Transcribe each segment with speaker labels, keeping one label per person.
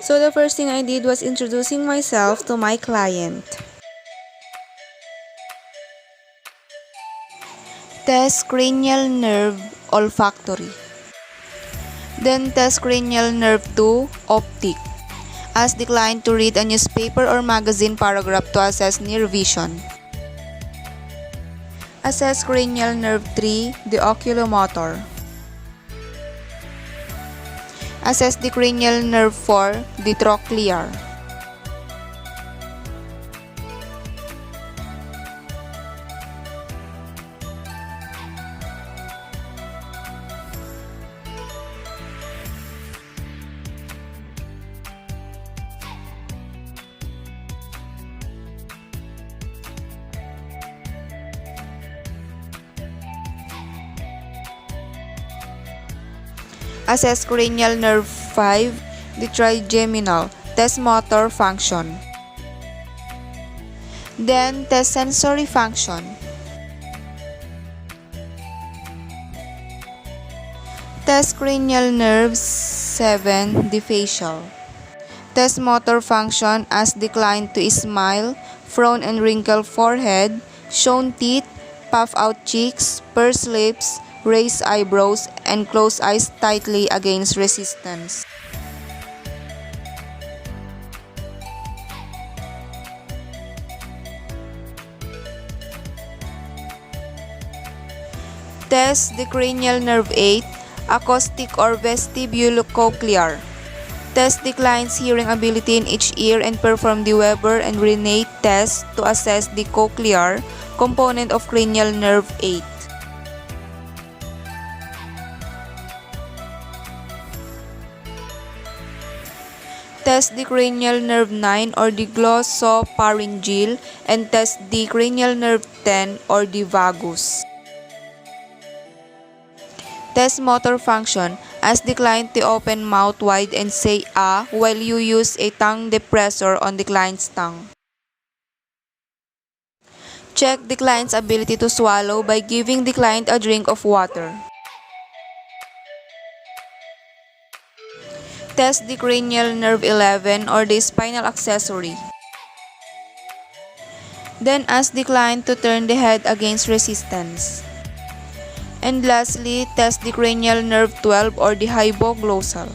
Speaker 1: So the first thing I did was introducing myself to my client. Test cranial nerve olfactory. Then test cranial nerve 2 optic. Ask the client to read a newspaper or magazine paragraph to assess near vision. Assess cranial nerve 3, the oculomotor. Assess the cranial nerve 4, the trochlear. Assess cranial nerve 5, the trigeminal. Test motor function. Then test sensory function. Test cranial nerve 7, the facial. Test motor function as declined to smile, frown and wrinkle forehead, shown teeth, puff out cheeks, pursed lips, raise eyebrows, and close eyes tightly against resistance. Test the cranial nerve 8, acoustic or vestibulocochlear. Test the client's hearing ability in each ear and perform the Weber and Rene test to assess the cochlear component of cranial nerve 8. Test the cranial nerve 9 or the glossopharyngeal and test the cranial nerve 10 or the vagus. Test motor function. Ask the client to open mouth wide and say ah while you use a tongue depressor on the client's tongue. Check the client's ability to swallow by giving the client a drink of water. Test the cranial nerve 11 or the spinal accessory. Then ask the client to turn the head against resistance. And lastly, test the cranial nerve 12 or the hypoglossal.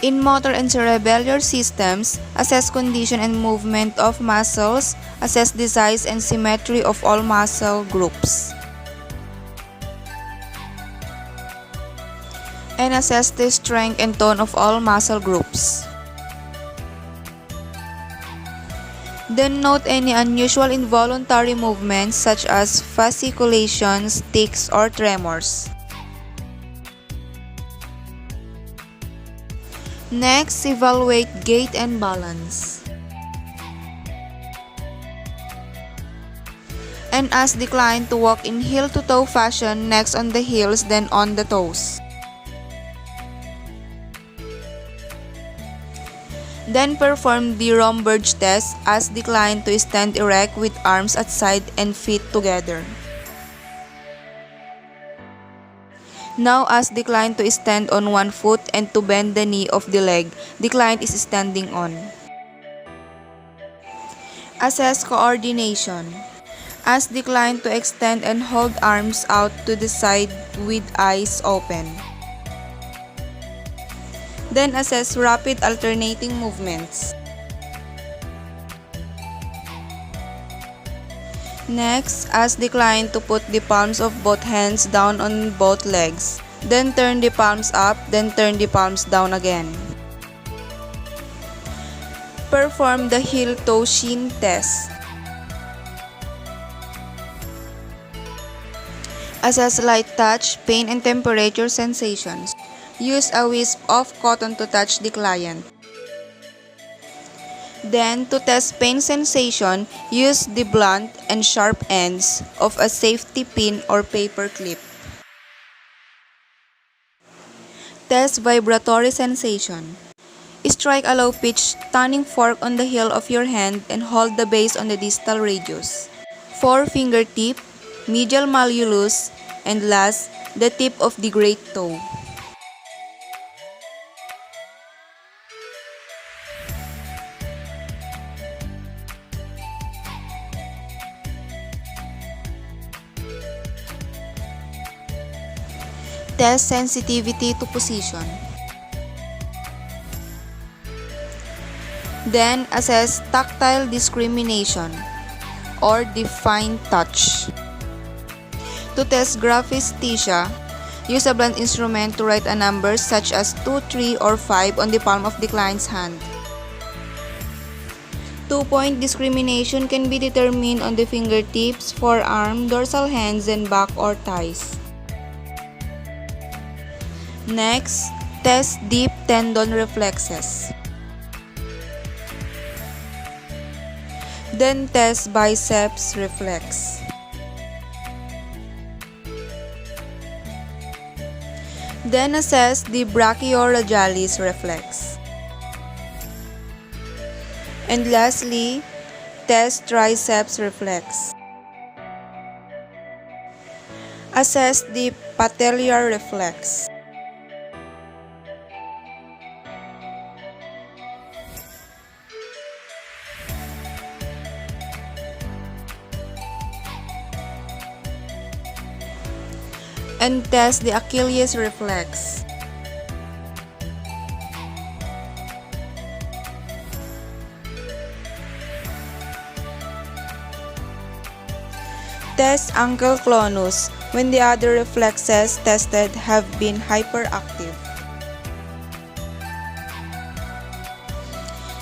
Speaker 1: In motor and cerebellar systems, assess condition and movement of muscles, assess the size and symmetry of all muscle groups, and assess the strength and tone of all muscle groups. Then note any unusual involuntary movements such as fasciculations, tics, or tremors. Next, evaluate gait and balance. And ask the client to walk in heel-to-toe fashion, next on the heels, then on the toes. Then perform the Romberg test. Ask the client to stand erect with arms at side and feet together. Now ask the client to stand on one foot and to bend the knee of the leg the client is standing on. Assess coordination. Ask the client to extend and hold arms out to the side with eyes open. Then assess rapid alternating movements. Next, ask the client to put the palms of both hands down on both legs. Then turn the palms up, then turn the palms down again. Perform the heel-toe shin test. Assess light touch, pain and temperature sensations. Use a wisp of cotton to touch the client. Then, to test pain sensation, use the blunt and sharp ends of a safety pin or paper clip. Test vibratory sensation. Strike a low-pitched tuning fork on the heel of your hand and hold the base on the distal radius. Forefingertip, medial malleolus, and last, the tip of the great toe. Test sensitivity to position. Then, assess tactile discrimination or define touch. To test graphesthesia, use a blunt instrument to write a number such as 2, 3, or 5 on the palm of the client's hand. 2-point discrimination can be determined on the fingertips, forearm, dorsal hands, and back or thighs. Next, test deep tendon reflexes. Then test biceps reflex. Then assess the brachioradialis reflex. And lastly, test triceps reflex. Assess the patellar reflex. And test the Achilles reflex. Test ankle clonus when the other reflexes tested have been hyperactive.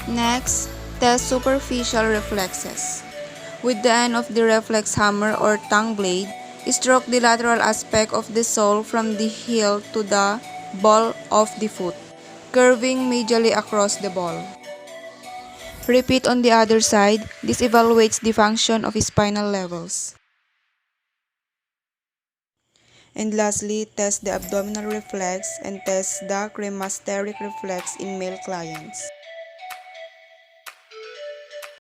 Speaker 1: Next, test superficial reflexes. With the end of the reflex hammer or tongue blade, stroke the lateral aspect of the sole from the heel to the ball of the foot, curving medially across the ball. Repeat on the other side. This evaluates the function of spinal levels. And lastly, test the abdominal reflex and test the cremasteric reflex in male clients.